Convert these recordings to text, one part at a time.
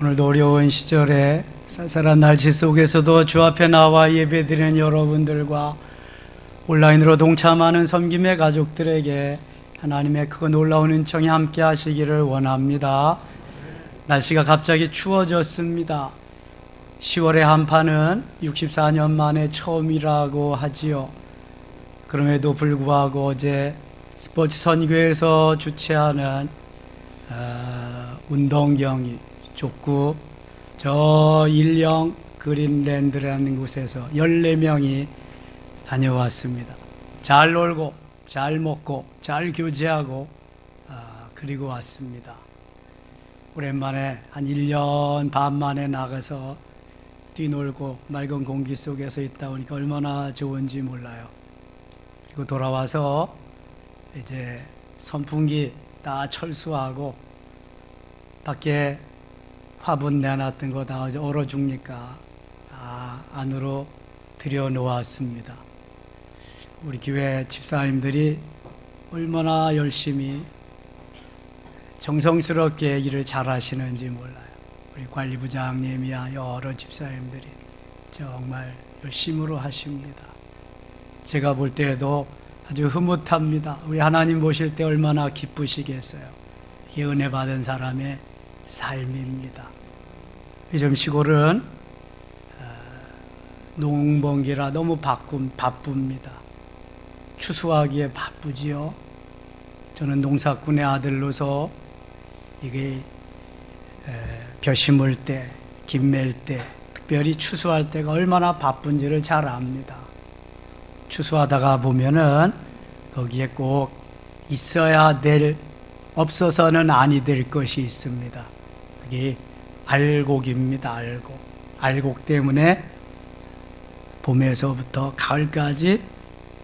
오늘도 어려운 시절에 쌀쌀한 날씨 속에서도 주 앞에 나와 예배드리는 여러분들과 온라인으로 동참하는 섬김의 가족들에게 하나님의 크고 놀라운 은총이 함께 하시기를 원합니다. 날씨가 갑자기 추워졌습니다. 10월의 한파는 64년 만에 처음이라고 하지요. 그럼에도 불구하고 어제 스포츠 선교에서 주최하는 운동 경기 족구 저 일령 그린랜드라는 곳에서 14명이 다녀왔습니다. 잘 놀고 잘 먹고 잘 교제하고 그리고 왔습니다. 오랜만에 한 1년 반 만에 나가서 뛰놀고 맑은 공기 속에서 있다 보니까 얼마나 좋은지 몰라요. 그리고 돌아와서 이제 선풍기 다 철수하고 밖에 화분 내놨던 거 다 얼어 죽니까 안으로 들여놓았습니다. 우리 교회 집사님들이 얼마나 열심히 정성스럽게 일을 잘 하시는지 몰라요. 우리 관리부장님이야 여러 집사님들이 정말 열심으로 하십니다. 제가 볼 때에도 아주 흐뭇합니다. 우리 하나님 보실 때 얼마나 기쁘시겠어요. 이게 은혜 받은 사람의 삶입니다. 요즘 시골은 농번기라 너무 바쁩니다. 추수하기에 바쁘지요. 저는 농사꾼의 아들로서 이게 벼 심을 때, 김 맬 때, 특별히 추수할 때가 얼마나 바쁜지를 잘 압니다. 추수하다가 보면은 거기에 꼭 있어야 될, 없어서는 아니 될 것이 있습니다. 그게 알곡입니다. 알곡 때문에 봄에서부터 가을까지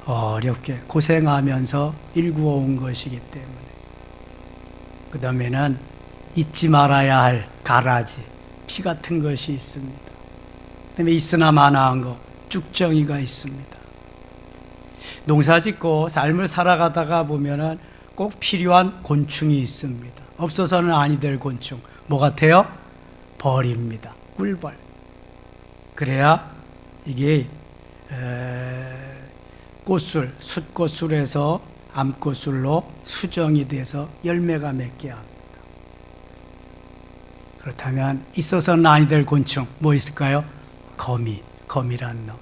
어렵게 고생하면서 일구어온 것이기 때문에, 그 다음에는 잊지 말아야 할 가라지, 피 같은 것이 있습니다. 그 다음에 있으나 마나한 거, 쭉정이가 있습니다. 농사 짓고 삶을 살아가다가 보면은 꼭 필요한 곤충이 있습니다. 없어서는 아니 될 곤충, 뭐 같아요? 벌입니다. 꿀벌. 그래야 이게 꽃술, 숫꽃술에서 암꽃술로 수정이 돼서 열매가 맺게 합니다. 그렇다면 있어서는 아니 될 곤충 뭐 있을까요? 거미란 놈.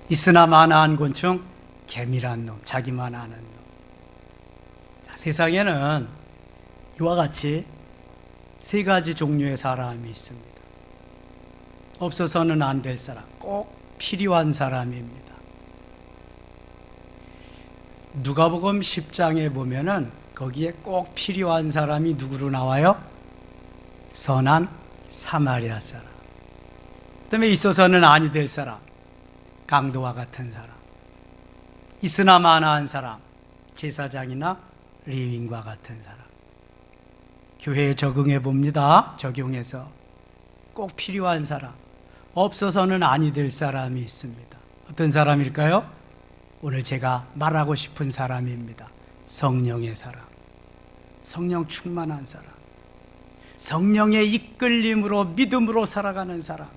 있으나 마나한 곤충, 개미란 놈, 자기만 아는 놈. 자, 세상에는 이와 같이 세 가지 종류의 사람이 있습니다. 없어서는 안 될 사람, 꼭 필요한 사람입니다. 누가복음 10장에 보면은 거기에 꼭 필요한 사람이 누구로 나와요? 선한 사마리아 사람. 그다음에 있어서는 아니 될 사람, 강도와 같은 사람. 있으나 마나한 사람, 제사장이나 레위인과 같은 사람. 교회에 적응해 봅니다. 적용해서 꼭 필요한 사람, 없어서는 아니 될 사람이 있습니다. 어떤 사람일까요? 오늘 제가 말하고 싶은 사람입니다. 성령의 사람, 성령 충만한 사람, 성령의 이끌림으로 믿음으로 살아가는 사람.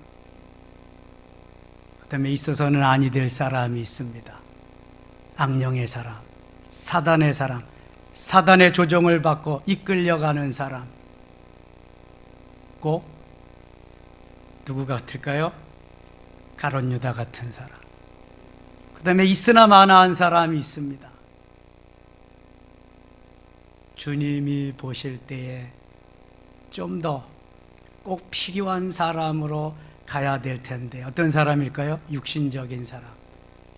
그 다음에 있어서는 아니 될 사람이 있습니다. 악령의 사람, 사단의 사람, 사단의 조종을 받고 이끌려가는 사람. 꼭 누구 같을까요? 가룟 유다 같은 사람. 그 다음에 있으나 마나한 사람이 있습니다. 주님이 보실 때에 좀 더 꼭 필요한 사람으로 가야 될 텐데 어떤 사람일까요? 육신적인 사람,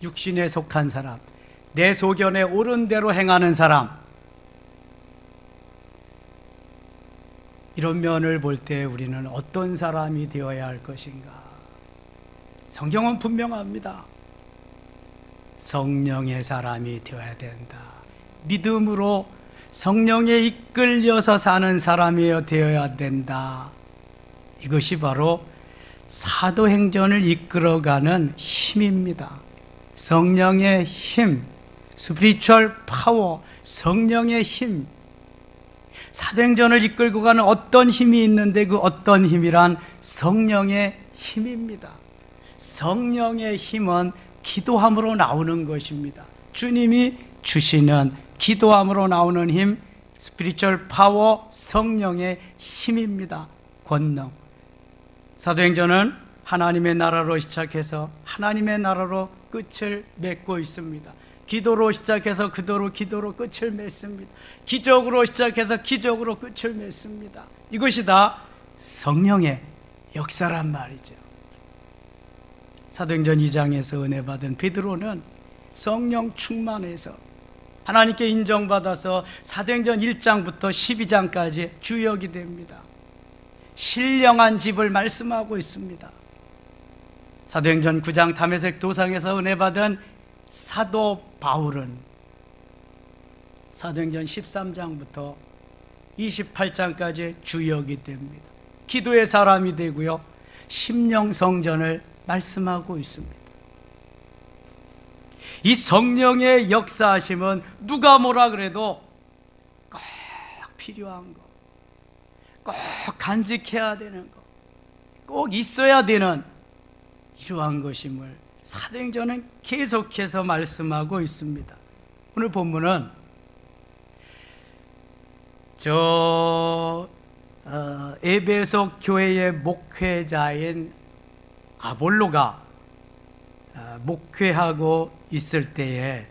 육신에 속한 사람, 내 소견에 옳은 대로 행하는 사람. 이런 면을 볼 때 우리는 어떤 사람이 되어야 할 것인가? 성경은 분명합니다. 성령의 사람이 되어야 된다. 믿음으로 성령에 이끌려서 사는 사람이 되어야 된다. 이것이 바로 사도행전을 이끌어가는 힘입니다. 성령의 힘, 스피리추얼 파워, 성령의 힘. 사도행전을 이끌고 가는 어떤 힘이 있는데 그 어떤 힘이란 성령의 힘입니다. 성령의 힘은 기도함으로 나오는 것입니다. 주님이 주시는 기도함으로 나오는 힘, 스피리추얼 파워, 성령의 힘입니다. 권능. 사도행전은 하나님의 나라로 시작해서 하나님의 나라로 끝을 맺고 있습니다. 기도로 시작해서 기도로 끝을 맺습니다. 기적으로 시작해서 기적으로 끝을 맺습니다. 이것이 다 성령의 역사란 말이죠. 사도행전 2장에서 은혜 받은 베드로는 성령 충만해서 하나님께 인정받아서 사도행전 1장부터 12장까지 주역이 됩니다. 신령한 집을 말씀하고 있습니다. 사도행전 9장 다메섹 도상에서 은혜 받은 사도 바울은 사도행전 13장부터 28장까지 주역이 됩니다. 기도의 사람이 되고요, 심령 성전을 말씀하고 있습니다. 이 성령의 역사하심은 누가 뭐라 그래도 꼭 필요한 거, 꼭 간직해야 되는 거, 꼭 있어야 되는 이러한 것임을 사도행전은 계속해서 말씀하고 있습니다. 오늘 본문은 에베소 교회의 목회자인 아볼로가 목회하고 있을 때에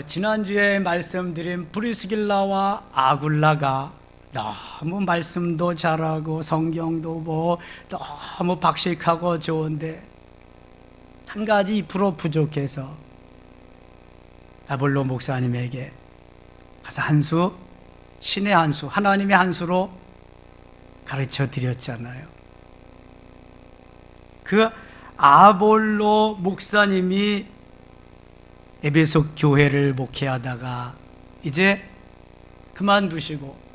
지난주에 말씀드린 브리스길라와 아굴라가 너무 말씀도 잘하고 성경도 너무 박식하고 좋은데 한 가지 2% 부족해서 아볼로 목사님에게 가서 한 수, 신의 한 수, 하나님의 한 수로 가르쳐 드렸잖아요. 그 아볼로 목사님이 에베소 교회를 목회하다가 이제 그만두시고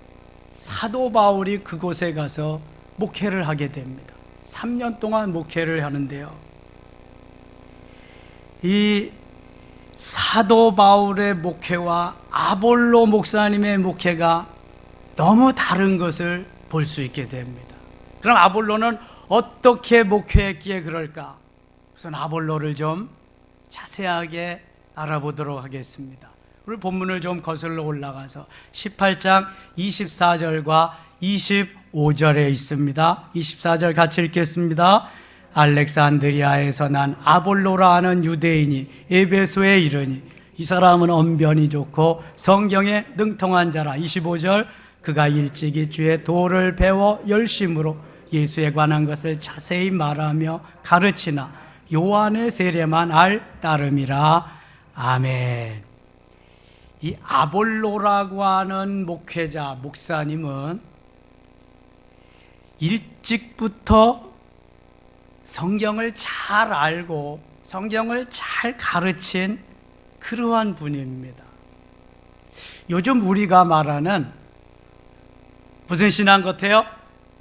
사도 바울이 그곳에 가서 목회를 하게 됩니다. 3년 동안 목회를 하는데요, 이 사도 바울의 목회와 아볼로 목사님의 목회가 너무 다른 것을 볼 수 있게 됩니다. 그럼 아볼로는 어떻게 목회했기에 그럴까? 우선 아볼로를 좀 자세하게 알아보도록 하겠습니다. 오늘 본문을 좀 거슬러 올라가서 18장 24절과 25절에 있습니다. 24절 같이 읽겠습니다. 알렉산드리아에서 난 아볼로라 하는 유대인이 에베소에 이르니 이 사람은 언변이 좋고 성경에 능통한 자라. 25절 그가 일찍이 주의 도를 배워 열심으로 예수에 관한 것을 자세히 말하며 가르치나 요한의 세례만 알 따름이라. 아멘. 이 아볼로라고 하는 목회자, 목사님은 일찍부터 성경을 잘 알고 성경을 잘 가르친 그러한 분입니다. 요즘 우리가 말하는 무슨 신앙 같아요?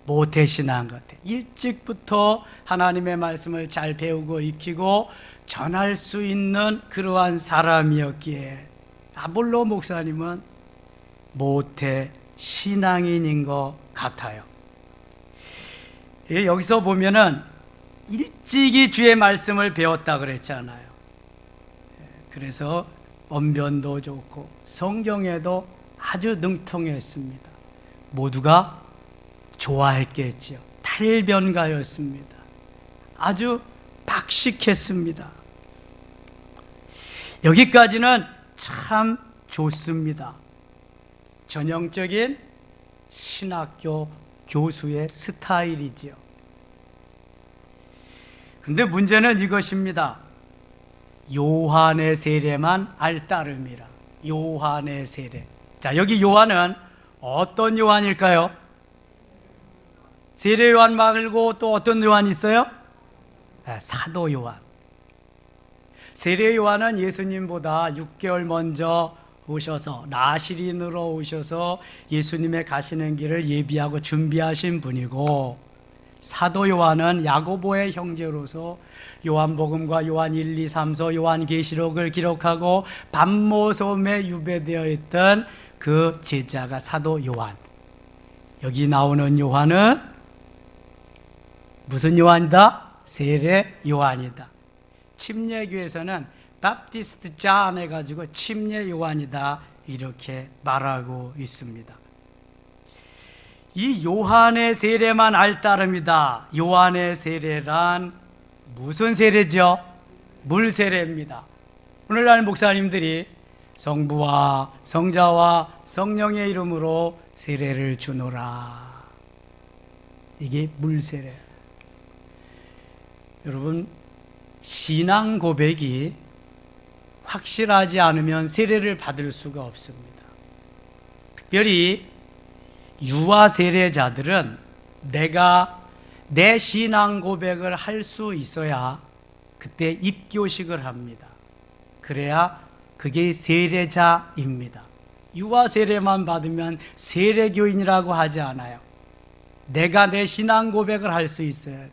모태신앙 같아요. 일찍부터 하나님의 말씀을 잘 배우고 익히고 전할 수 있는 그러한 사람이었기에 아볼로 목사님은 모태신앙인인 것 같아요. 여기서 보면은 일찍이 주의 말씀을 배웠다 그랬잖아요. 그래서 언변도 좋고 성경에도 아주 능통했습니다. 모두가 좋아했겠지요. 탈변가였습니다. 아주 박식했습니다. 여기까지는 참 좋습니다. 전형적인 신학교 교수의 스타일이지요. 그런데 문제는 이것입니다. 요한의 세례만 알 따름이라. 요한의 세례. 자, 여기 요한은 어떤 요한일까요? 세례 요한 말고 또 어떤 요한이 있어요? 사도 요한. 세례 요한은 예수님보다 6개월 먼저 오셔서 나시린으로 오셔서 예수님의 가시는 길을 예비하고 준비하신 분이고, 사도 요한은 야고보의 형제로서 요한복음과 요한 1, 2, 3서 요한계시록을 기록하고 반모섬에 유배되어 있던 그 제자가 사도 요한. 여기 나오는 요한은 무슨 요한이다? 세례 요한이다. 침례교에서는 바프티스트 잔 해가지고 침례 요한이다 이렇게 말하고 있습니다. 이 요한의 세례만 알 따름이다. 요한의 세례란 무슨 세례죠? 물 세례입니다. 오늘날 목사님들이 성부와 성자와 성령의 이름으로 세례를 주노라. 이게 물 세례. 여러분, 신앙 고백이 확실하지 않으면 세례를 받을 수가 없습니다. 특별히 유아 세례자들은 내가 내 신앙 고백을 할 수 있어야 그때 입교식을 합니다. 그래야 그게 세례자입니다. 유아 세례만 받으면 세례교인이라고 하지 않아요. 내가 내 신앙 고백을 할 수 있어야 돼.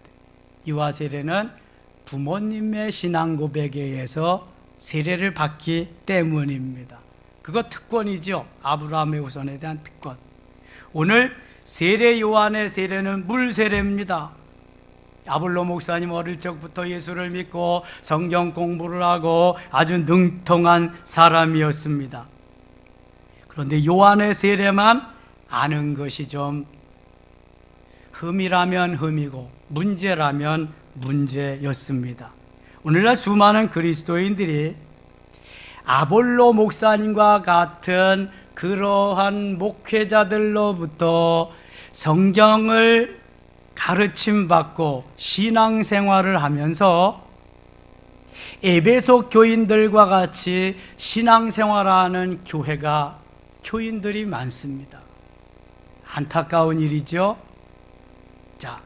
유아 세례는 부모님의 신앙 고백에 의해서 세례를 받기 때문입니다. 그거 특권이죠. 아브라함의 후손에 대한 특권. 오늘 세례 요한의 세례는 물 세례입니다. 아볼로 목사님 어릴 적부터 예수를 믿고 성경 공부를 하고 아주 능통한 사람이었습니다. 그런데 요한의 세례만 아는 것이 좀 흠이라면 흠이고 문제라면 문제였습니다. 오늘날 수많은 그리스도인들이 아볼로 목사님과 같은 그러한 목회자들로부터 성경을 가르침받고 신앙생활을 하면서 에베소 교인들과 같이 신앙생활하는 교회가 교인들이 많습니다. 안타까운 일이죠. 자,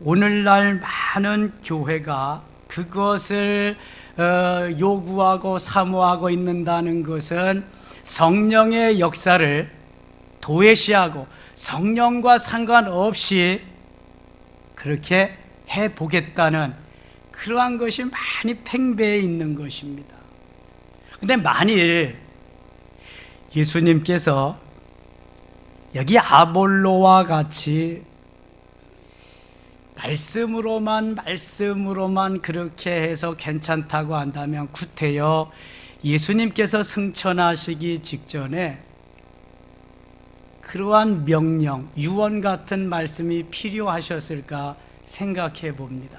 오늘날 많은 교회가 그것을 요구하고 사모하고 있는다는 것은 성령의 역사를 도외시하고 성령과 상관없이 그렇게 해보겠다는 그러한 것이 많이 팽배해 있는 것입니다. 그런데 만일 예수님께서 여기 아볼로와 같이 말씀으로만 그렇게 해서 괜찮다고 한다면 구태여 예수님께서 승천하시기 직전에 그러한 명령, 유언 같은 말씀이 필요하셨을까 생각해 봅니다.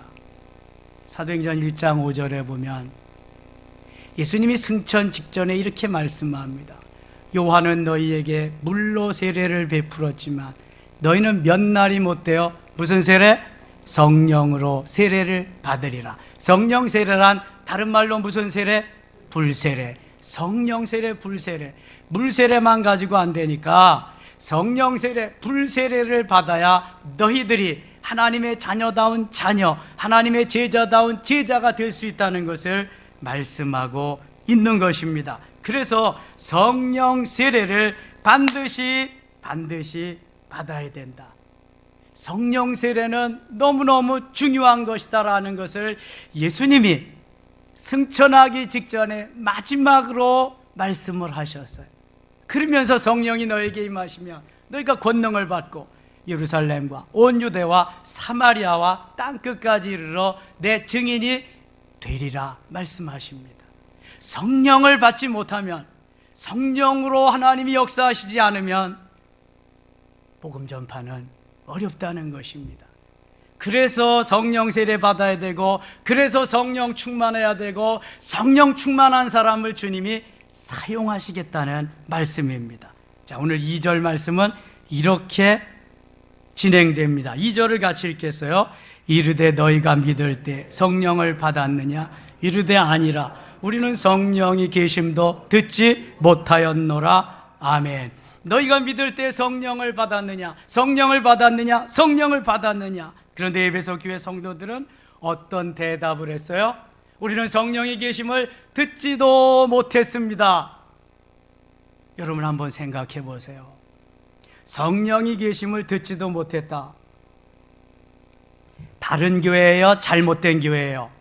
사도행전 1장 5절에 보면 예수님이 승천 직전에 이렇게 말씀합니다. 요한은 너희에게 물로 세례를 베풀었지만 너희는 몇 날이 못되어 무슨 세례? 성령으로 세례를 받으리라. 성령 세례란 다른 말로 무슨 세례? 불세례. 성령 세례, 불세례. 물 세례만 가지고 안 되니까 성령 세례, 불세례를 받아야 너희들이 하나님의 자녀다운 자녀, 하나님의 제자다운 제자가 될 수 있다는 것을 말씀하고 있는 것입니다. 그래서 성령 세례를 반드시 받아야 된다. 성령 세례는 너무너무 중요한 것이다라는 것을 예수님이 승천하기 직전에 마지막으로 말씀을 하셨어요. 그러면서 성령이 너에게 임하시면 너희가 권능을 받고 예루살렘과 온 유대와 사마리아와 땅끝까지 이르러 내 증인이 되리라 말씀하십니다. 성령을 받지 못하면, 성령으로 하나님이 역사하시지 않으면 복음 전파는 어렵다는 것입니다. 그래서 성령 세례 받아야 되고, 그래서 성령 충만해야 되고, 성령 충만한 사람을 주님이 사용하시겠다는 말씀입니다. 자, 오늘 2절 말씀은 이렇게 진행됩니다. 2절을 같이 읽겠어요. 이르되 너희가 믿을 때 성령을 받았느냐? 이르되 아니라 우리는 성령이 계심도 듣지 못하였노라. 아멘. 너희가 믿을 때 성령을 받았느냐? 성령을 받았느냐? 성령을 받았느냐? 그런데 에베소 교회 성도들은 어떤 대답을 했어요? 우리는 성령이 계심을 듣지도 못했습니다. 여러분 한번 생각해 보세요. 성령이 계심을 듣지도 못했다. 바른 교회예요? 잘못된 교회예요?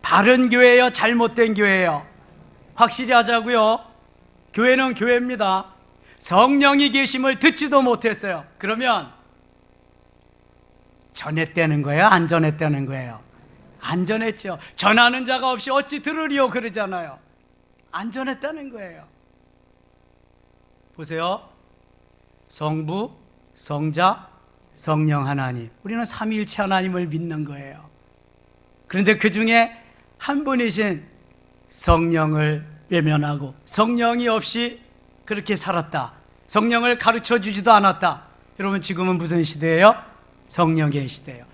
바른 교회예요? 잘못된 교회예요? 확실히 하자고요. 교회는 교회입니다. 성령이 계심을 듣지도 못했어요. 그러면 전했다는 거예요? 안 전했다는 거예요? 안 전했죠. 전하는 자가 없이 어찌 들으리요 그러잖아요. 안 전했다는 거예요. 보세요. 성부, 성자, 성령 하나님. 우리는 삼위일체 하나님을 믿는 거예요. 그런데 그 중에 한 분이신 성령을 외면하고 성령이 없이 그렇게 살았다. 성령을 가르쳐 주지도 않았다. 여러분, 지금은 무슨 시대예요? 성령의 시대예요.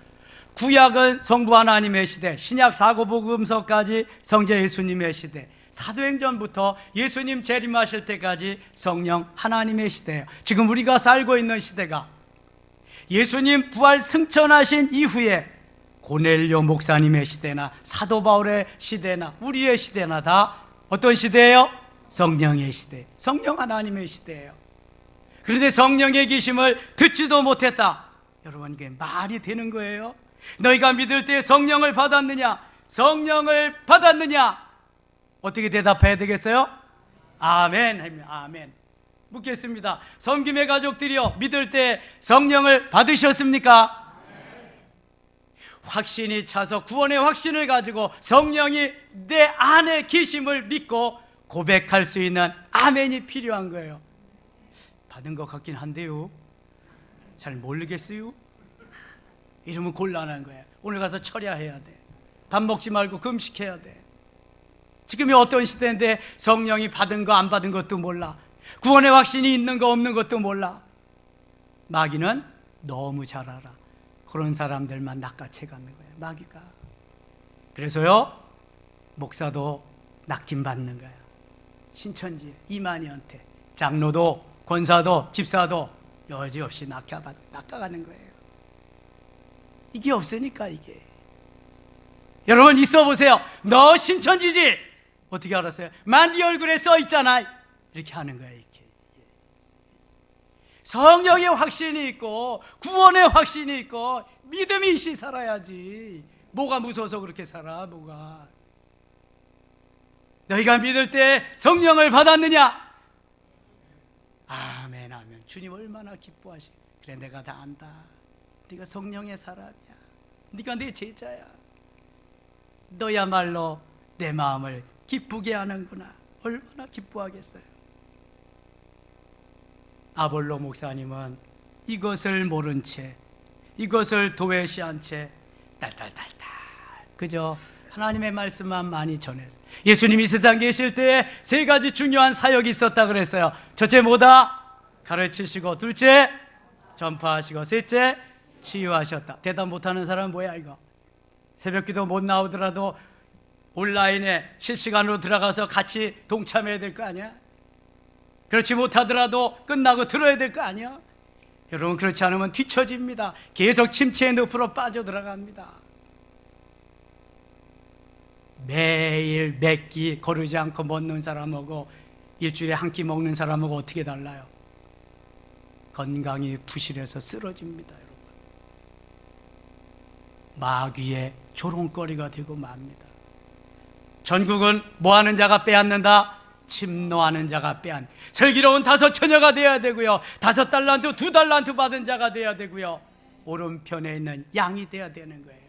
구약은 성부 하나님의 시대, 신약 사고복음서까지 성자 예수님의 시대, 사도행전부터 예수님 재림하실 때까지 성령 하나님의 시대예요. 지금 우리가 살고 있는 시대가 예수님 부활 승천하신 이후에 고넬료 목사님의 시대나 사도 바울의 시대나 우리의 시대나 다 어떤 시대예요? 성령의 시대, 성령 하나님의 시대예요. 그런데 성령의 계심을 듣지도 못했다. 여러분, 이게 말이 되는 거예요? 너희가 믿을 때 성령을 받았느냐? 성령을 받았느냐? 어떻게 대답해야 되겠어요? 아멘. 아멘. 묻겠습니다. 섬김의 가족들이요, 믿을 때 성령을 받으셨습니까? 확신이 차서 구원의 확신을 가지고 성령이 내 안에 계심을 믿고 고백할 수 있는 아멘이 필요한 거예요. 받은 것 같긴 한데요, 잘 모르겠어요. 이러면 곤란한 거예요. 오늘 가서 철야해야 돼. 밥 먹지 말고 금식해야 돼. 지금이 어떤 시대인데 성령이 받은 거 안 받은 것도 몰라. 구원의 확신이 있는 거 없는 것도 몰라. 마귀는 너무 잘 알아. 그런 사람들만 낚아채 가는 거예요, 마귀가. 그래서요, 목사도 낚임 받는 거야. 신천지 이만희한테. 장로도 권사도 집사도 여지없이 낚아가는 거예요. 이게 없으니까. 이게 여러분, 있어 보세요. 너 신천지지? 어떻게 알았어요? 만 네 얼굴에 써 있잖아. 이렇게 하는 거예요. 이렇게. 성령의 확신이 있고 구원의 확신이 있고 믿음이 있이 살아야지. 뭐가 무서워서 그렇게 살아? 뭐가? 너희가 믿을 때 성령을 받았느냐? 아멘, 아멘. 주님 얼마나 기뻐하시. 그래, 내가 다 안다. 네가 성령의 사람이야. 네가 내 제자야. 너야말로 내 마음을 기쁘게 하는구나. 얼마나 기뻐하겠어요. 아볼로 목사님은 이것을 모른 채, 이것을 도외시한 채 딸딸딸딸 그저 하나님의 말씀만 많이 전했어요. 예수님이 세상에 계실 때에 세 가지 중요한 사역이 있었다 그랬어요. 첫째 뭐다? 가르치시고, 둘째 전파하시고, 셋째 치유하셨다. 대답 못하는 사람은 뭐야 이거? 새벽기도 못 나오더라도 온라인에 실시간으로 들어가서 같이 동참해야 될 거 아니야? 그렇지 못하더라도 끝나고 들어야 될 거 아니야? 여러분, 그렇지 않으면 뒤처집니다. 계속 침체의 늪으로 빠져들어갑니다. 매일 몇 끼 거르지 않고 먹는 사람하고 일주일에 한 끼 먹는 사람하고 어떻게 달라요? 건강이 부실해서 쓰러집니다. 여러분, 마귀의 조롱거리가 되고 맙니다. 전국은 뭐하는 자가 빼앗는다? 침노하는 자가 빼앗는. 슬기로운 5 처녀가 되어야 되고요, 5 달란트 2 달란트 받은 자가 되어야 되고요, 오른편에 있는 양이 되어야 되는 거예요.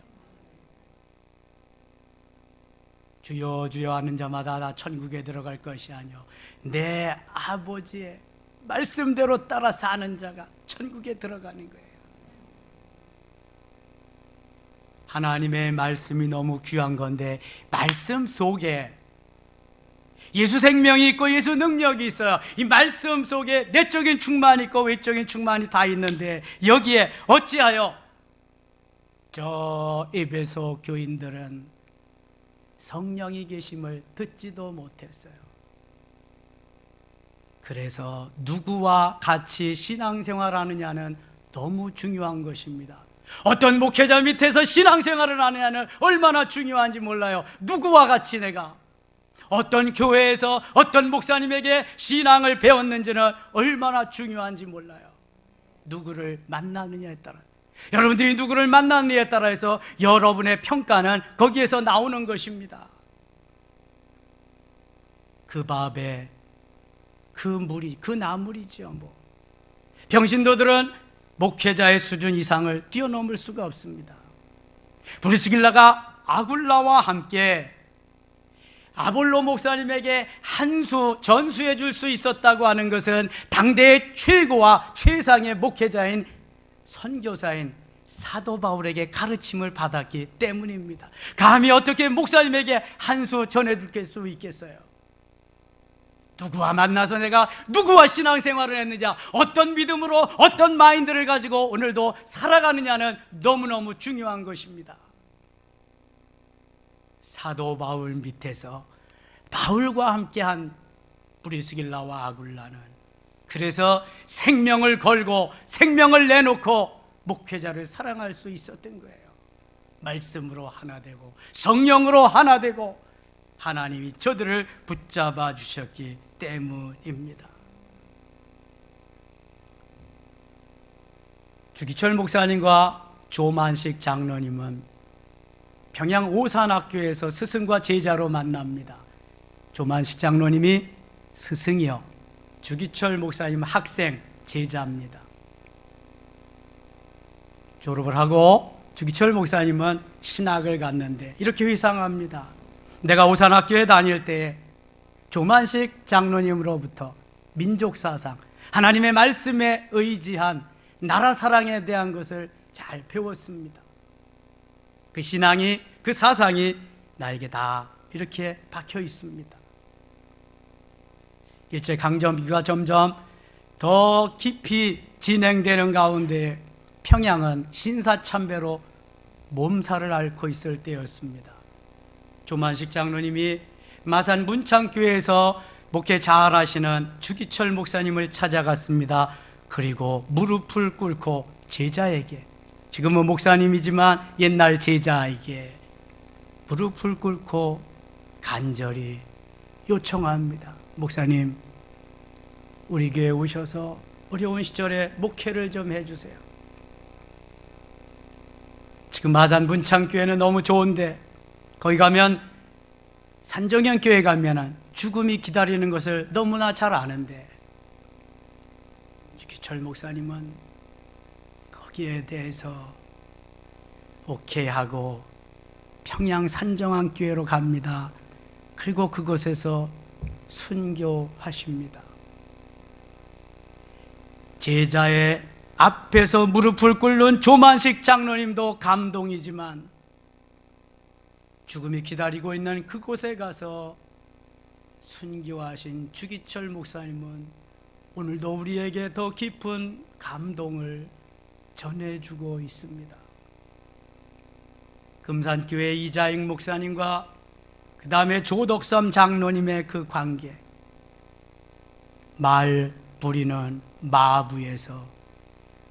주여 주여 하는 자마다 다 천국에 들어갈 것이 아니요 내 아버지의 말씀대로 따라 사는 자가 천국에 들어가는 거예요. 하나님의 말씀이 너무 귀한 건데, 말씀 속에 예수 생명이 있고 예수 능력이 있어요. 이 말씀 속에 내적인 충만이 있고 외적인 충만이 다 있는데, 여기에 어찌하여 저 에베소 교인들은 성령이 계심을 듣지도 못했어요. 그래서 누구와 같이 신앙생활하느냐는 너무 중요한 것입니다. 어떤 목회자 밑에서 신앙생활을 하느냐는 얼마나 중요한지 몰라요. 누구와 같이 내가 어떤 교회에서 어떤 목사님에게 신앙을 배웠는지는 얼마나 중요한지 몰라요. 누구를 만나느냐에 따라. 여러분들이 누구를 만나느냐에 따라서 여러분의 평가는 거기에서 나오는 것입니다. 그 밥에 그 물이 그 나물이죠. 병신도들은 목회자의 수준 이상을 뛰어넘을 수가 없습니다. 브리스길라가 아굴라와 함께 아볼로 목사님에게 한 수 전수해 줄 수 있었다고 하는 것은 당대의 최고와 최상의 목회자인 선교사인 사도 바울에게 가르침을 받았기 때문입니다. 감히 어떻게 목사님에게 한 수 전해줄 수 있겠어요? 누구와 만나서 내가 누구와 신앙생활을 했느냐, 어떤 믿음으로 어떤 마인드를 가지고 오늘도 살아가느냐는 너무너무 중요한 것입니다. 사도 바울 밑에서 바울과 함께한 브리스길라와 아굴라는 그래서 생명을 걸고 생명을 내놓고 목회자를 사랑할 수 있었던 거예요. 말씀으로 하나 되고 성령으로 하나 되고 하나님이 저들을 붙잡아 주셨기 때문입니다. 주기철 목사님과 조만식 장로님은 평양 오산학교에서 스승과 제자로 만납니다. 조만식 장로님이 스승이요, 주기철 목사님 학생, 제자입니다. 졸업을 하고 주기철 목사님은 신학을 갔는데 이렇게 회상합니다. 내가 오산학교에 다닐 때에 조만식 장로님으로부터 민족사상, 하나님의 말씀에 의지한 나라 사랑에 대한 것을 잘 배웠습니다. 그 신앙이, 그 사상이 나에게 다 이렇게 박혀 있습니다. 일제강점기가 점점 더 깊이 진행되는 가운데 평양은 신사참배로 몸살을 앓고 있을 때였습니다. 조만식 장로님이 마산 문창교회에서 목회 잘하시는 주기철 목사님을 찾아갔습니다. 그리고 무릎을 꿇고 제자에게, 지금은 목사님이지만 옛날 제자에게 무릎을 꿇고 간절히 요청합니다. 목사님, 우리 교회에 오셔서 어려운 시절에 목회를 좀 해주세요. 지금 마산 문창교회는 너무 좋은데 거기 가면, 산정현 교회 가면은 죽음이 기다리는 것을 너무나 잘 아는데 주기철 목사님은 거기에 대해서 오케이 하고 평양 산정한 교회로 갑니다. 그리고 그곳에서 순교하십니다. 제자의 앞에서 무릎을 꿇는 조만식 장로님도 감동이지만 죽음이 기다리고 있는 그곳에 가서 순교하신 주기철 목사님은 오늘도 우리에게 더 깊은 감동을 전해주고 있습니다. 금산교회 이자익 목사님과 그 다음에 조덕섬 장로님의 그 관계, 말 부리는 마부에서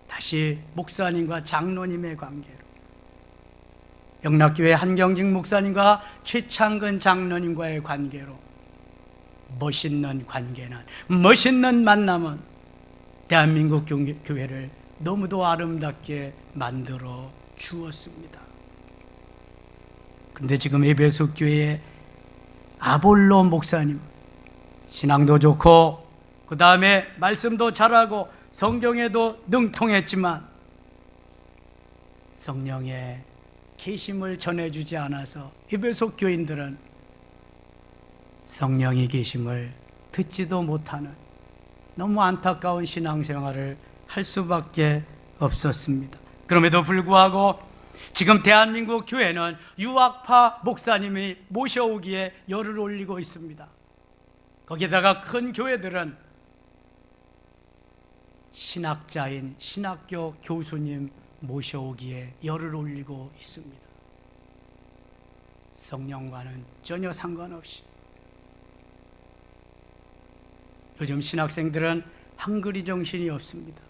다시 목사님과 장로님의 관계로, 영락교회 한경직 목사님과 최창근 장로님과의 관계로, 멋있는 관계는, 멋있는 만남은 대한민국 교회를 너무도 아름답게 만들어 주었습니다. 그런데 지금 에베소 교회의 아볼로 목사님, 신앙도 좋고 그 다음에 말씀도 잘하고 성경에도 능통했지만 성령의 계심을 전해주지 않아서 에베소 교인들은 성령의 계심을 듣지도 못하는 너무 안타까운 신앙생활을 할 수밖에 없었습니다. 그럼에도 불구하고 지금 대한민국 교회는 유학파 목사님이 모셔오기에 열을 올리고 있습니다. 거기에다가 큰 교회들은 신학자인 신학교 교수님 모셔오기에 열을 올리고 있습니다. 성령과는 전혀 상관없이. 요즘 신학생들은 한글이 정신이 없습니다.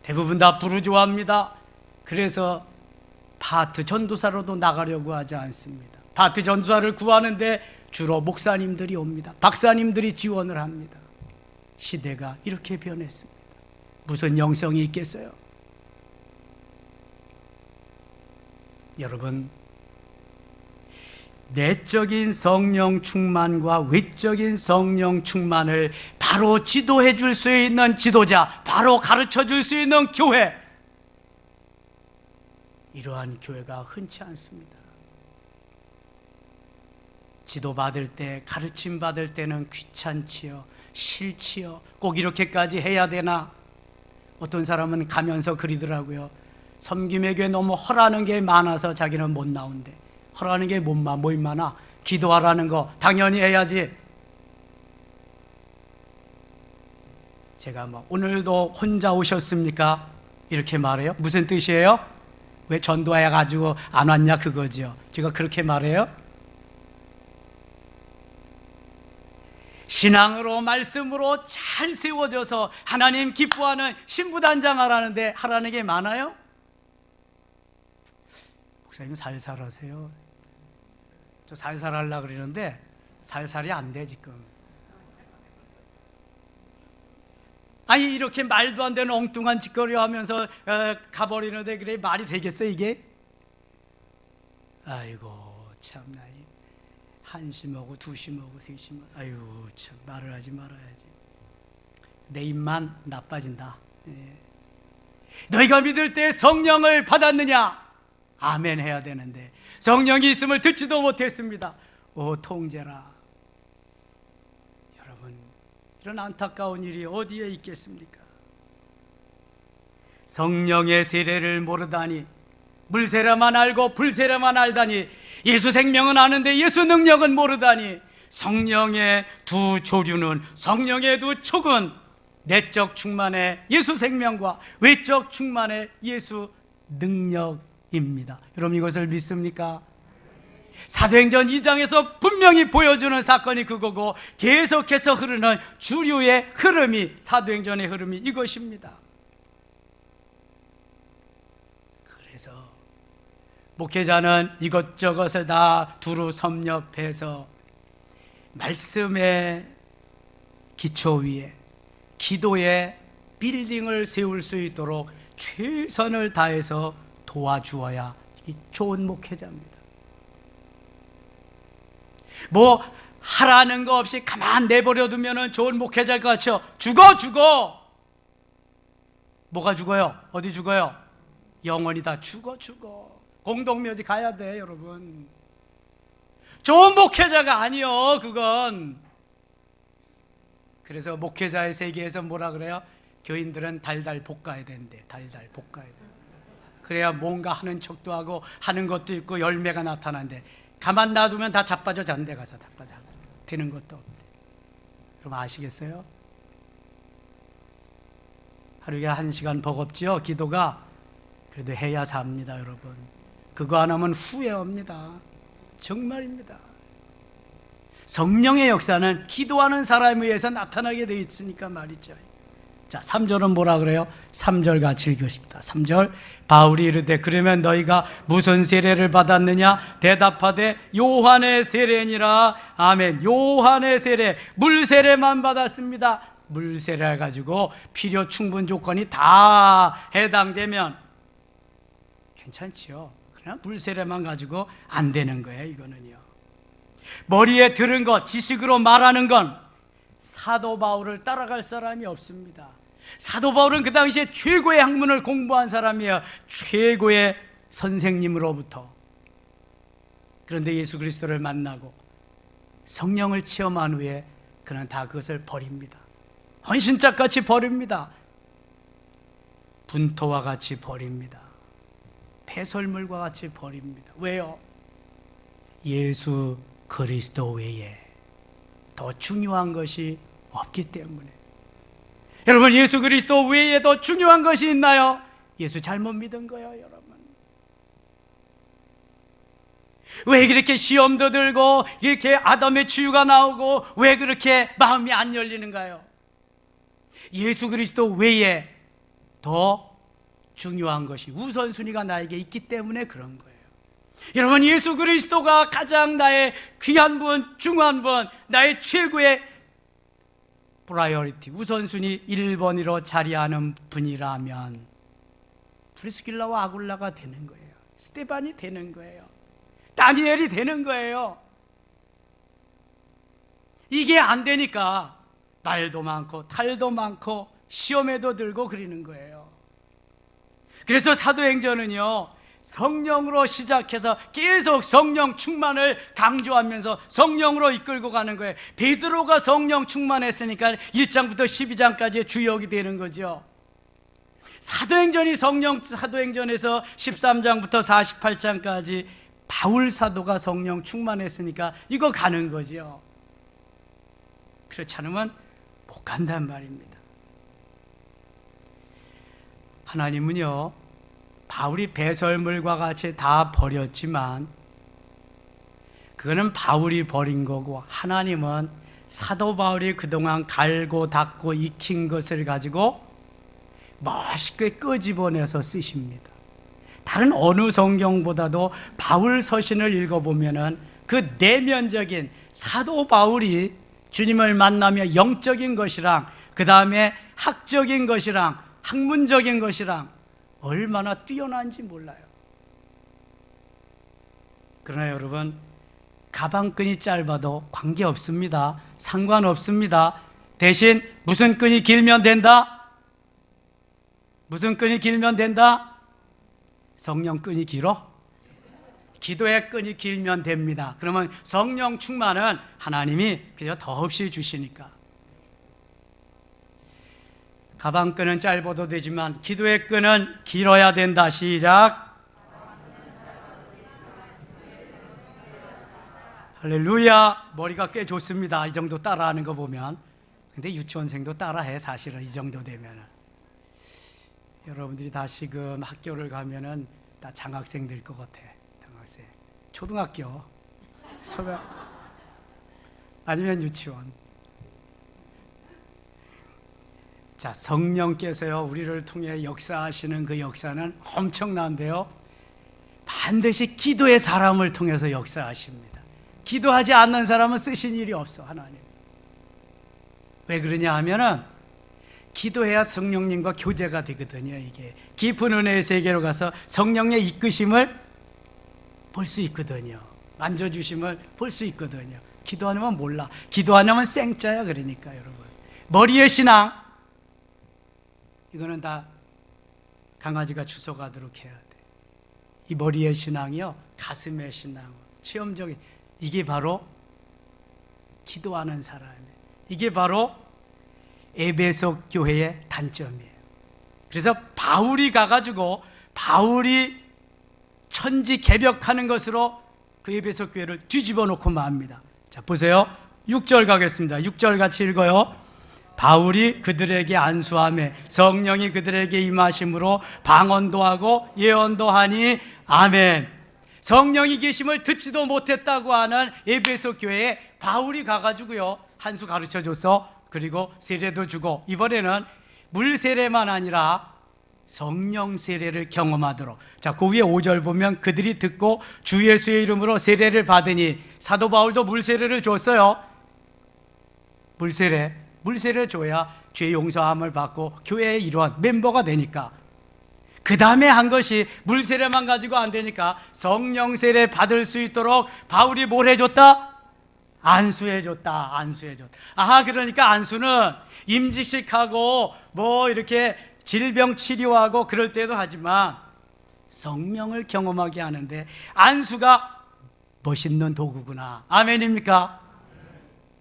대부분 다 부르주아입니다. 그래서 파트 전도사로도 나가려고 하지 않습니다. 파트 전도사를 구하는데 주로 목사님들이 옵니다. 박사님들이 지원을 합니다. 시대가 이렇게 변했습니다. 무슨 영성이 있겠어요? 여러분, 내적인 성령 충만과 외적인 성령 충만을 바로 지도해 줄 수 있는 지도자, 바로 가르쳐 줄 수 있는 교회, 이러한 교회가 흔치 않습니다. 지도받을 때, 가르침 받을 때는 귀찮지요, 싫지요, 꼭 이렇게까지 해야 되나? 어떤 사람은 가면서 그리더라고요. 섬김의 교회 너무 허라는 게 많아서 자기는 못 나온대. 허라는 게 뭐 많아? 기도하라는 거 당연히 해야지. 제가 오늘도 혼자 오셨습니까? 이렇게 말해요. 무슨 뜻이에요? 왜 전도해가지고 안 왔냐 그거죠. 제가 그렇게 말해요. 신앙으로 말씀으로 잘 세워져서 하나님 기뻐하는 신부단장 하라는데 하라는 게 많아요? 목사님 살살 하세요. 저 살살 하려고 그러는데 살살이 안 돼 지금. 아니 이렇게 말도 안 되는 엉뚱한 짓거리 하면서 가버리는데 그래 말이 되겠어 이게? 아이고 참나, 1시 먹고 2시 먹고 3시 먹고, 아유 참 말을 하지 말아야지. 내 입만 나빠진다. 너희가 믿을 때 성령을 받았느냐? 아멘 해야 되는데 성령이 있음을 듣지도 못했습니다. 오 통제라. 여러분, 이런 안타까운 일이 어디에 있겠습니까? 성령의 세례를 모르다니, 물세례만 알고 불세례만 알다니, 예수 생명은 아는데 예수 능력은 모르다니, 성령의 두 조류는, 성령의 두 촉은 내적 충만의 예수 생명과 외적 충만의 예수 능력입니다. 여러분 이것을 믿습니까? 사도행전 2장에서 분명히 보여주는 사건이 그거고, 계속해서 흐르는 주류의 흐름이, 사도행전의 흐름이 이것입니다. 그래서 목회자는 이것저것을 다 두루 섭렵해서 말씀의 기초 위에 기도의 빌딩을 세울 수 있도록 최선을 다해서 도와주어야 좋은 목회자입니다. 뭐 하라는 거 없이 가만 내버려 두면 좋은 목회자일 것 같죠? 죽어! 뭐가 죽어요? 어디 죽어요? 영원히 다 죽어. 공동묘지 가야 돼 여러분. 좋은 목회자가 아니요 그건. 그래서 목회자의 세계에서 뭐라 그래요? 교인들은 달달 볶아야 된대. 달달 볶아야 돼. 그래야 뭔가 하는 척도 하고 하는 것도 있고 열매가 나타난대. 가만 놔두면 다 자빠져, 잔데 가서 다 빠져. 되는 것도 없대. 그럼 아시겠어요? 하루에 1시간 버겁지요 기도가. 그래도 해야 삽니다 여러분. 그거 안 하면 후회합니다. 정말입니다. 성령의 역사는 기도하는 사람에 의해서 나타나게 되어 있으니까 말이죠. 자, 3절은 뭐라 그래요? 3절 같이 읽으십니다. 3절, 바울이 이르되 그러면 너희가 무슨 세례를 받았느냐? 대답하되 요한의 세례니라. 아멘. 요한의 세례, 물 세례만 받았습니다. 물 세례 가지고 필요 충분 조건이 다 해당되면 괜찮지요. 그러나 물 세례만 가지고 안 되는 거예요. 이거는요. 머리에 들은 것, 지식으로 말하는 건 사도 바울을 따라갈 사람이 없습니다. 사도 바울은 그 당시에 최고의 학문을 공부한 사람이에요. 최고의 선생님으로부터. 그런데 예수 그리스도를 만나고 성령을 체험한 후에 그는 다 그것을 버립니다. 헌신짝같이 버립니다. 분토와 같이 버립니다. 배설물과 같이 버립니다. 왜요? 예수 그리스도 외에 더 중요한 것이 없기 때문에. 여러분, 예수 그리스도 외에 더 중요한 것이 있나요? 예수 잘못 믿은 거예요, 여러분. 왜 그렇게 시험도 들고 이렇게 아담의 치유가 나오고 왜 그렇게 마음이 안 열리는가요? 예수 그리스도 외에 더 중요한 것이 우선순위가 나에게 있기 때문에 그런 거예요. 여러분, 예수 그리스도가 가장 나의 귀한 분, 중요한 분, 나의 최고의 프라이어리티, 우선순위 1번으로 자리하는 분이라면 프리스길라와 아굴라가 되는 거예요. 스데반이 되는 거예요. 다니엘이 되는 거예요. 이게 안 되니까 말도 많고 탈도 많고 시험에도 들고 그러는 거예요. 그래서 사도행전은요, 성령으로 시작해서 계속 성령 충만을 강조하면서 성령으로 이끌고 가는 거예요. 베드로가 성령 충만했으니까 1장부터 12장까지의 주역이 되는 거죠. 사도행전이 사도행전에서 13장부터 48장까지 바울 사도가 성령 충만했으니까 이거 가는 거죠. 그렇지 않으면 못 간단 말입니다. 하나님은요, 바울이 배설물과 같이 다 버렸지만 그거는 바울이 버린 거고, 하나님은 사도 바울이 그동안 갈고 닦고 익힌 것을 가지고 멋있게 끄집어내서 쓰십니다. 다른 어느 성경보다도 바울 서신을 읽어보면은 그 내면적인 사도 바울이 주님을 만나며 영적인 것이랑 그 다음에 학적인 것이랑 학문적인 것이랑 얼마나 뛰어난지 몰라요. 그러나 여러분, 가방끈이 짧아도 관계없습니다. 상관없습니다. 대신 무슨 끈이 길면 된다? 무슨 끈이 길면 된다? 성령 끈이 길어? 기도의 끈이 길면 됩니다. 그러면 성령 충만은 하나님이 그저 더없이 주시니까. 가방끈은 짧아도 되지만 기도의 끈은 길어야 된다. 시작. 할렐루야. 머리가 꽤 좋습니다. 이 정도 따라하는 거 보면. 근데 유치원생도 따라해, 사실은. 이 정도 되면은. 여러분들이 다시금 학교를 가면은 다 장학생 될 것 같아. 장학생. 초등학교, 아니면 유치원. 자, 성령께서요, 우리를 통해 역사하시는 그 역사는 엄청난데요, 반드시 기도의 사람을 통해서 역사하십니다. 기도하지 않는 사람은 쓰신 일이 없어, 하나님. 왜 그러냐 하면은 기도해야 성령님과 교제가 되거든요. 이게 깊은 은혜의 세계로 가서 성령의 이끄심을 볼 수 있거든요. 만져주심을 볼 수 있거든요. 기도 안 하면 몰라. 기도 안 하면 생짜야. 그러니까 여러분, 머리의 신앙, 이거는 다 강아지가 주워가도록 해야 돼. 이 머리의 신앙이요, 가슴의 신앙, 체험적인, 이게 바로 기도하는 사람이에요. 이게 바로 에베소 교회의 단점이에요. 그래서 바울이 가가지고 바울이 천지 개벽하는 것으로 그 에베소 교회를 뒤집어 놓고 맙니다. 자, 보세요. 6절 가겠습니다. 6절 같이 읽어요. 바울이 그들에게 안수하며 성령이 그들에게 임하심으로 방언도 하고 예언도 하니 아멘. 성령이 계심을 듣지도 못했다고 하는 에베소 교회에 바울이 가가지고요, 한 수 가르쳐줘서, 그리고 세례도 주고, 이번에는 물 세례만 아니라 성령 세례를 경험하도록. 자, 그 위에 5절 보면 그들이 듣고 주 예수의 이름으로 세례를 받으니, 사도 바울도 물 세례를 줬어요. 물 세례를 줘야 죄 용서함을 받고 교회의 일원, 멤버가 되니까. 그 다음에 한 것이 물 세례만 가지고 안 되니까 성령 세례 받을 수 있도록 바울이 뭘 해줬다? 안수해줬다. 아하, 그러니까 안수는 임직식하고 뭐 이렇게 질병 치료하고 그럴 때도 하지만 성령을 경험하게 하는데 안수가 멋있는 도구구나. 아멘입니까?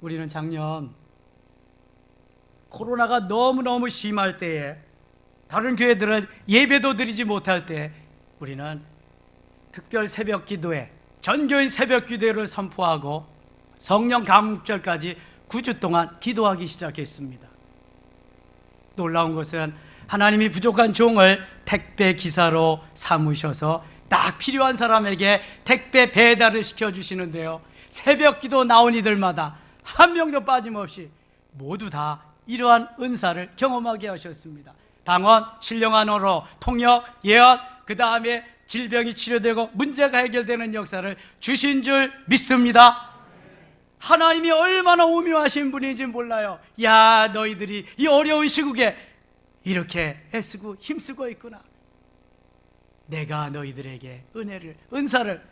우리는 작년 코로나가 너무너무 심할 때에, 다른 교회들은 예배도 드리지 못할 때, 우리는 특별 새벽 기도회, 전교인 새벽 기도회를 선포하고 성령 감격절까지 9주 동안 기도하기 시작했습니다. 놀라운 것은 하나님이 부족한 종을 택배 기사로 삼으셔서 딱 필요한 사람에게 택배 배달을 시켜주시는데요, 새벽 기도 나온 이들마다 한 명도 빠짐없이 모두 다 이러한 은사를 경험하게 하셨습니다. 방언, 신령한 언어로 통역, 예언, 그 다음에 질병이 치료되고 문제가 해결되는 역사를 주신 줄 믿습니다. 하나님이 얼마나 오묘하신 분인지 몰라요. 야, 너희들이 이 어려운 시국에 이렇게 애쓰고 힘쓰고 있구나. 내가 너희들에게 은사를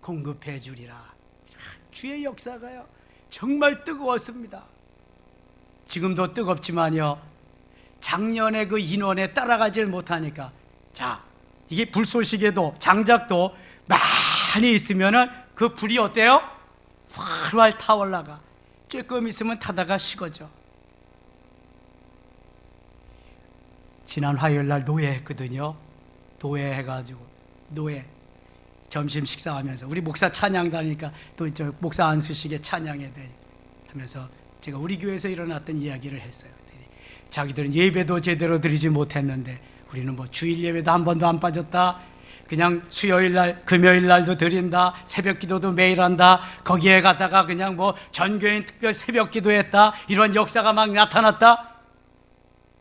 공급해 주리라. 주의 역사가요 정말 뜨거웠습니다. 지금도 뜨겁지만요, 작년에 그 인원에 따라가질 못하니까, 자, 이게 불쏘시개도 장작도 많이 있으면은 그 불이 어때요? 활활 타올라가. 조금 있으면 타다가 식어져. 지난 화요일 날 노예했거든요. 노예해가지고 점심 식사하면서 우리 목사 찬양 다니까 또 저 목사 안수식에 찬양에 하면서 제가 우리 교회에서 일어났던 이야기를 했어요. 자기들은 예배도 제대로 드리지 못했는데 우리는 뭐 주일 예배도 한 번도 안 빠졌다, 그냥 수요일 날 금요일 날도 드린다, 새벽 기도도 매일 한다, 거기에 가다가 그냥 뭐 전교인 특별 새벽 기도했다, 이런 역사가 막 나타났다.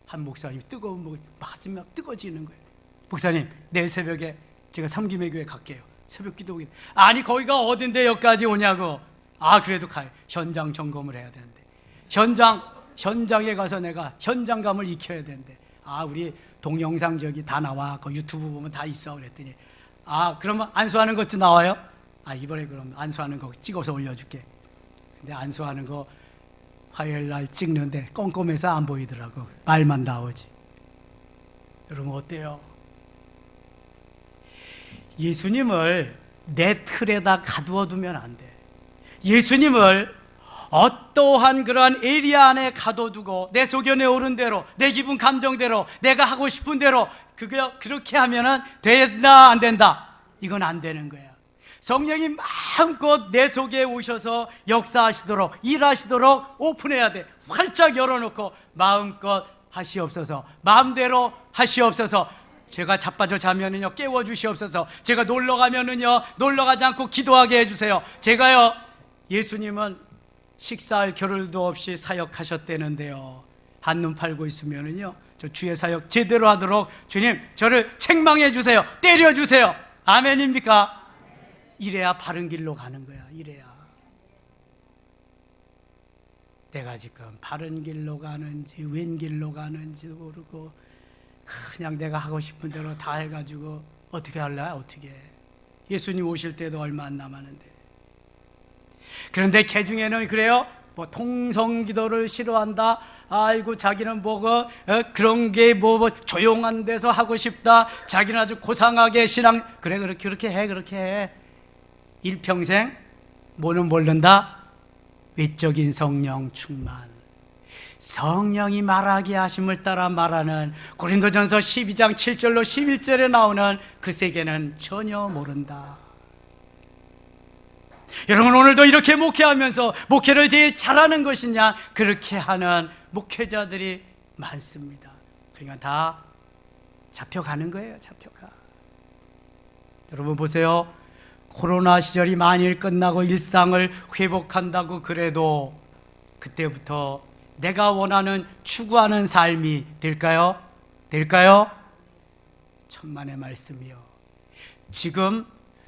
한 목사님 뜨거운 가슴이 막 뜨거워지는 거예요. 목사님, 내일 새벽에 제가 삼김의 교회 갈게요. 새벽 기도 오긴. 아니 거기가 어딘데 여기까지 오냐고. 아 그래도 가요. 현장 점검을 해야 되는데, 현장에 가서 내가 현장감을 익혀야 되는데, 아 우리 동영상 저기 다 나와, 그 유튜브 보면 다 있어. 그랬더니 아 그러면 안수하는 것도 나와요? 아 이번에 그럼 안수하는 거 찍어서 올려줄게. 근데 안수하는 거 화요일 날 찍는데 껌껌해서 안 보이더라고. 말만 나오지. 여러분 어때요? 예수님을 내 틀에다 가두어 두면 안 돼. 예수님을 어떠한 그러한 에리아 안에 가둬두고 내 소견에 오른 대로, 내 기분 감정대로, 내가 하고 싶은 대로 그렇게 하면은 된다 안 된다? 이건 안 되는 거야. 성령이 마음껏 내 속에 오셔서 역사하시도록, 일하시도록 오픈해야 돼. 활짝 열어놓고 마음껏 하시옵소서, 마음대로 하시옵소서. 제가 자빠져 자면은요 깨워주시옵소서. 제가 놀러 가면은요 놀러 가지 않고 기도하게 해주세요. 제가요, 예수님은 식사할 겨를도 없이 사역하셨다는데요, 한눈 팔고 있으면은요 저 주의 사역 제대로 하도록 주님 저를 책망해 주세요, 때려 주세요. 아멘입니까? 이래야 바른 길로 가는 거야. 이래야 내가 지금 바른 길로 가는지 왼 길로 가는지 모르고 그냥 내가 하고 싶은 대로 다 해가지고 어떻게 할래? 어떻게 해? 예수님 오실 때도 얼마 안 남았는데. 그런데 개중에는 그래요, 뭐 통성기도를 싫어한다, 아이고 자기는 뭐고 그런 게 뭐 조용한 데서 하고 싶다, 자기는 아주 고상하게 신앙. 그래 그렇게 해. 일평생 뭐는 모른다? 외적인 성령 충만. 성령이 말하게 하심을 따라 말하는 고린도전서 12장 7절로 11절에 나오는 그 세계는 전혀 모른다. 여러분 오늘도 이렇게 목회하면서 목회를 제일 잘하는 것이냐? 그렇게 하는 목회자들이 많습니다. 그러니까 다 잡혀가는 거예요. 잡혀가. 여러분 보세요, 코로나 시절이 만일 끝나고 일상을 회복한다고 그래도 그때부터 내가 원하는 추구하는 삶이 될까요? 천만의 말씀이요. 지금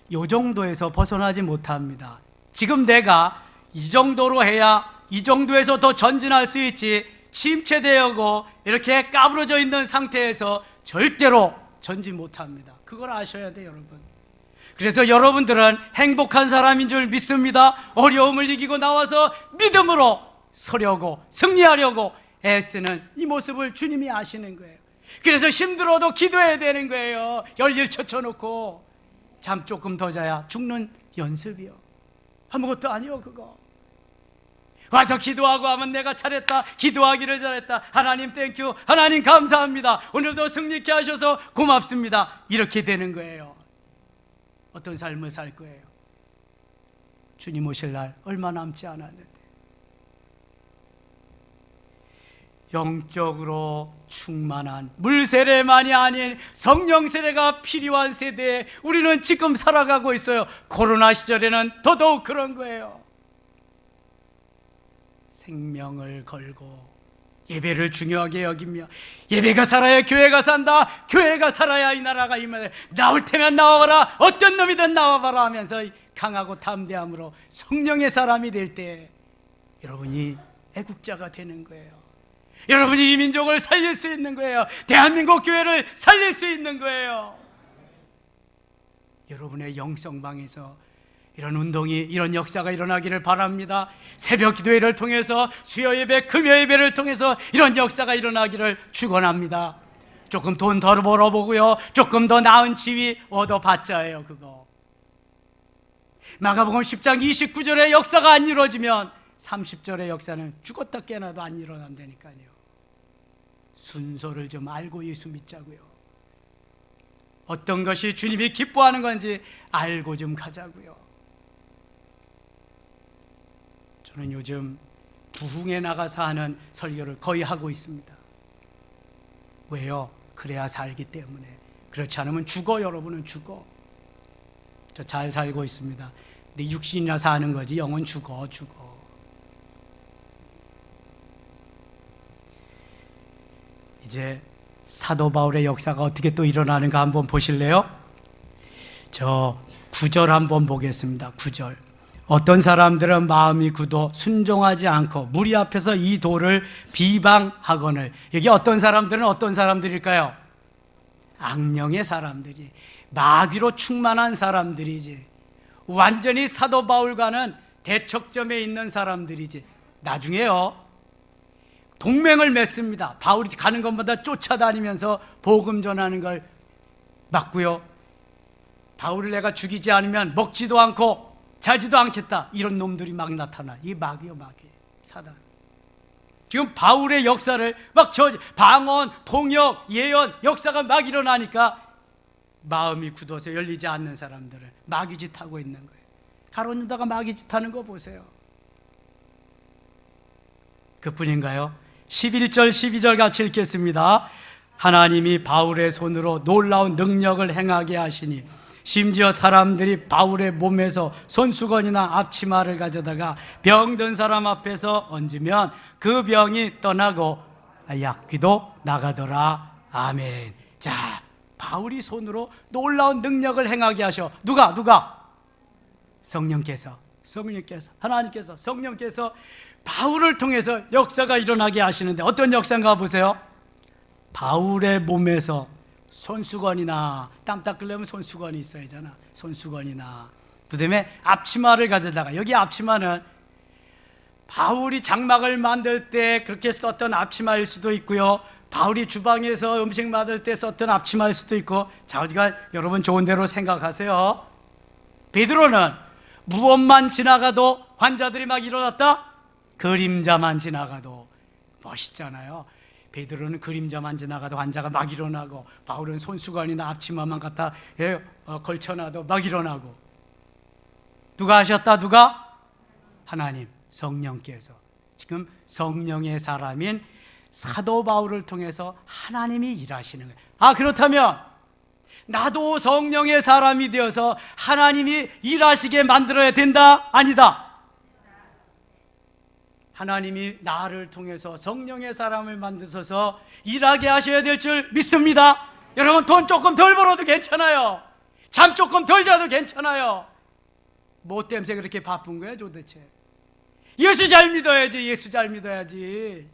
이 정도에서 벗어나지 못합니다. 지금 내가 이 정도로 해야 이 정도에서 더 전진할 수 있지, 침체되고 이렇게 까부러져 있는 상태에서 절대로 전진 못합니다. 그걸 아셔야 돼요, 여러분. 그래서 여러분들은 행복한 사람인 줄 믿습니다. 어려움을 이기고 나와서 믿음으로 서려고 승리하려고 애쓰는 이 모습을 주님이 아시는 거예요. 그래서 힘들어도 기도해야 되는 거예요. 열일 쳐놓고 잠 조금 더 자야 죽는 연습이요. 아무것도 아니요. 그거 와서 기도하고 하면 내가 잘했다, 기도하기를 잘했다, 하나님 땡큐, 하나님 감사합니다, 오늘도 승리케 하셔서 고맙습니다, 이렇게 되는 거예요. 어떤 삶을 살 거예요? 주님 오실 날 얼마 남지 않았는데 영적으로 충만한 물세례만이 아닌 성령 세례가 필요한 세대에 우리는 지금 살아가고 있어요. 코로나 시절에는 더더욱 그런 거예요. 생명을 걸고 예배를 중요하게 여기며, 예배가 살아야 교회가 산다, 교회가 살아야 이 나라가 임하네, 나올 테면 나와봐라, 어떤 놈이든 나와봐라 하면서 강하고 담대함으로 성령의 사람이 될 때 여러분이 애국자가 되는 거예요. 여러분이 이 민족을 살릴 수 있는 거예요. 대한민국 교회를 살릴 수 있는 거예요. 여러분의 영성방에서 이런 운동이, 이런 역사가 일어나기를 바랍니다. 새벽 기도회를 통해서, 수요 예배, 금요 예배를 통해서 이런 역사가 일어나기를 축원합니다. 조금 돈 더 벌어보고요, 조금 더 나은 지위 얻어봤자예요. 그거 마가복음 10장 29절의 역사가 안 이루어지면 30절의 역사는 죽었다 깨어나도 안 일어난다니까요. 순서를 좀 알고 예수 믿자고요. 어떤 것이 주님이 기뻐하는 건지 알고 좀 가자고요. 저는 요즘 부흥에 나가서 하는 설교를 거의 하고 있습니다. 왜요? 그래야 살기 때문에. 그렇지 않으면 죽어. 여러분은 죽어. 저 잘 살고 있습니다. 근데 육신이나 사는 거지 영은 죽어. 이제 사도 바울의 역사가 어떻게 또 일어나는가 한번 보실래요? 저 9절 한번 보겠습니다. 9절. 어떤 사람들은 마음이 굳어 순종하지 않고 무리 앞에서 이 도를 비방하거늘. 여기 어떤 사람들은 어떤 사람들일까요? 악령의 사람들이, 마귀로 충만한 사람들이지, 완전히 사도 바울과는 대척점에 있는 사람들이지. 나중에요, 동맹을 맺습니다. 바울이 가는 것마다 쫓아다니면서 복음 전하는 걸 막고요, 바울을 내가 죽이지 않으면 먹지도 않고 자지도 않겠다, 이런 놈들이 막 나타나. 이 마귀요, 마귀, 사단. 지금 바울의 역사를 막 방언, 통역, 예언 역사가 막 일어나니까 마음이 굳어서 열리지 않는 사람들은 마귀짓 하고 있는 거예요. 가론 유다가 마귀짓 하는 거 보세요. 그뿐인가요? 11절 12절 같이 읽겠습니다. 하나님이 바울의 손으로 놀라운 능력을 행하게 하시니 심지어 사람들이 바울의 몸에서 손수건이나 앞치마를 가져다가 병든 사람 앞에서 얹으면 그 병이 떠나고 약귀도 나가더라. 아멘. 자, 바울이 손으로 놀라운 능력을 행하게 하셔. 누가? 성령께서, 하나님께서, 성령께서 바울을 통해서 역사가 일어나게 하시는데 어떤 역사인가 보세요. 바울의 몸에서 손수건이나, 땀 닦으려면 손수건이 있어야 하잖아. 손수건이나, 그 다음에 앞치마를 가져다가, 여기 앞치마는 바울이 장막을 만들 때 그렇게 썼던 앞치마일 수도 있고요, 바울이 주방에서 음식 만들 때 썼던 앞치마일 수도 있고. 자, 우리가 여러분 좋은 대로 생각하세요. 베드로는 무엇만 지나가도 환자들이 막 일어났다? 그림자만 지나가도. 멋있잖아요. 베드로는 그림자만 지나가도 환자가 막 일어나고, 바울은 손수건이나 앞치마만 갖다 걸쳐놔도 막 일어나고. 누가 하셨다? 누가? 하나님, 성령께서. 지금 성령의 사람인 사도 바울을 통해서 하나님이 일하시는 거예요. 그렇다면 나도 성령의 사람이 되어서 하나님이 일하시게 만들어야 된다? 아니다? 하나님이 나를 통해서 성령의 사람을 만드셔서 일하게 하셔야 될 줄 믿습니다. 여러분, 돈 조금 덜 벌어도 괜찮아요. 잠 조금 덜 자도 괜찮아요. 뭐 때문에 그렇게 바쁜 거야 도대체? 예수 잘 믿어야지. 예수 잘 믿어야지.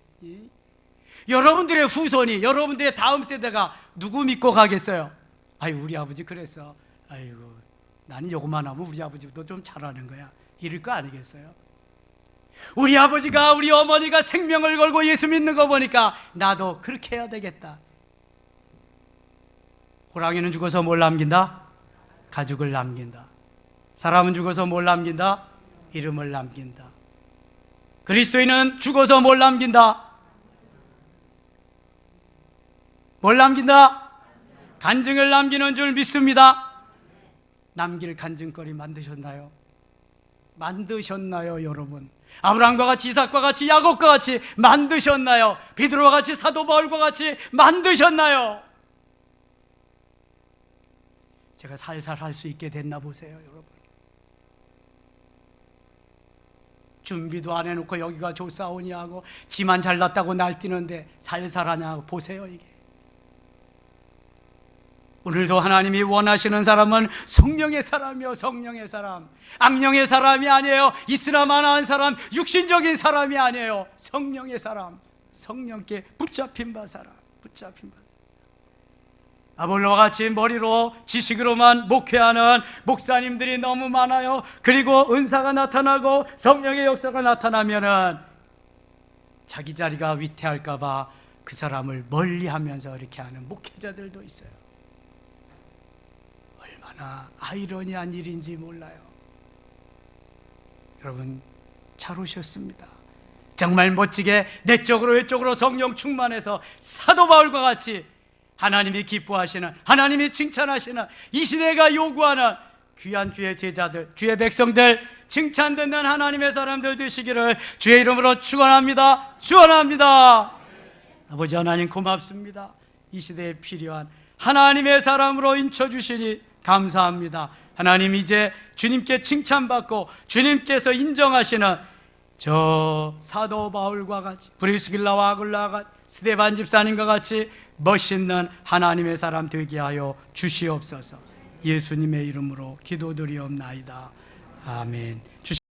여러분들의 후손이, 여러분들의 다음 세대가 누구 믿고 가겠어요? 아유, 우리 아버지 그랬어. 아이고, 나는 요것만 하면 우리 아버지도 좀 잘하는 거야, 이럴 거 아니겠어요? 우리 아버지가, 우리 어머니가 생명을 걸고 예수 믿는 거 보니까 나도 그렇게 해야 되겠다. 호랑이는 죽어서 뭘 남긴다? 가죽을 남긴다. 사람은 죽어서 뭘 남긴다? 이름을 남긴다. 그리스도인은 죽어서 뭘 남긴다? 뭘 남긴다? 간증을 남기는 줄 믿습니다. 남길 간증거리 만드셨나요? 만드셨나요, 여러분? 아브라함과 같이, 이삭과 같이, 야곱과 같이 만드셨나요? 베드로와 같이, 사도 바울과 같이 만드셨나요? 제가 살살 할 수 있게 됐나 보세요, 여러분. 준비도 안 해놓고 여기가 조사오니 하고 지만 잘났다고 날뛰는데 살살하냐 보세요. 이게 오늘도 하나님이 원하시는 사람은 성령의 사람이요, 성령의 사람. 악령의 사람이 아니에요. 이슬람만한 사람, 육신적인 사람이 아니에요. 성령의 사람, 성령께 붙잡힌 바 사람, 붙잡힌 바. 아볼로와 같이 머리로 지식으로만 목회하는 목사님들이 너무 많아요. 그리고 은사가 나타나고 성령의 역사가 나타나면은 자기 자리가 위태할까 봐 그 사람을 멀리하면서 이렇게 하는 목회자들도 있어요. 얼마나 아이러니한 일인지 몰라요. 여러분, 잘 오셨습니다. 정말 멋지게 내적으로 외적으로 성령 충만해서 사도 바울과 같이 하나님이 기뻐하시는, 하나님이 칭찬하시는, 이 시대가 요구하는 귀한 주의 제자들, 주의 백성들, 칭찬 듣는 하나님의 사람들 되시기를 주의 이름으로 축원합니다. 축원합니다. 아버지 하나님 고맙습니다. 이 시대에 필요한 하나님의 사람으로 인쳐주시니 감사합니다. 하나님, 이제 주님께 칭찬받고 주님께서 인정하시는 저 사도 바울과 같이, 브리스길라와 아굴라와 같이, 스데반 집사님과 같이 멋있는 하나님의 사람 되게 하여 주시옵소서. 예수님의 이름으로 기도드리옵나이다. 아멘.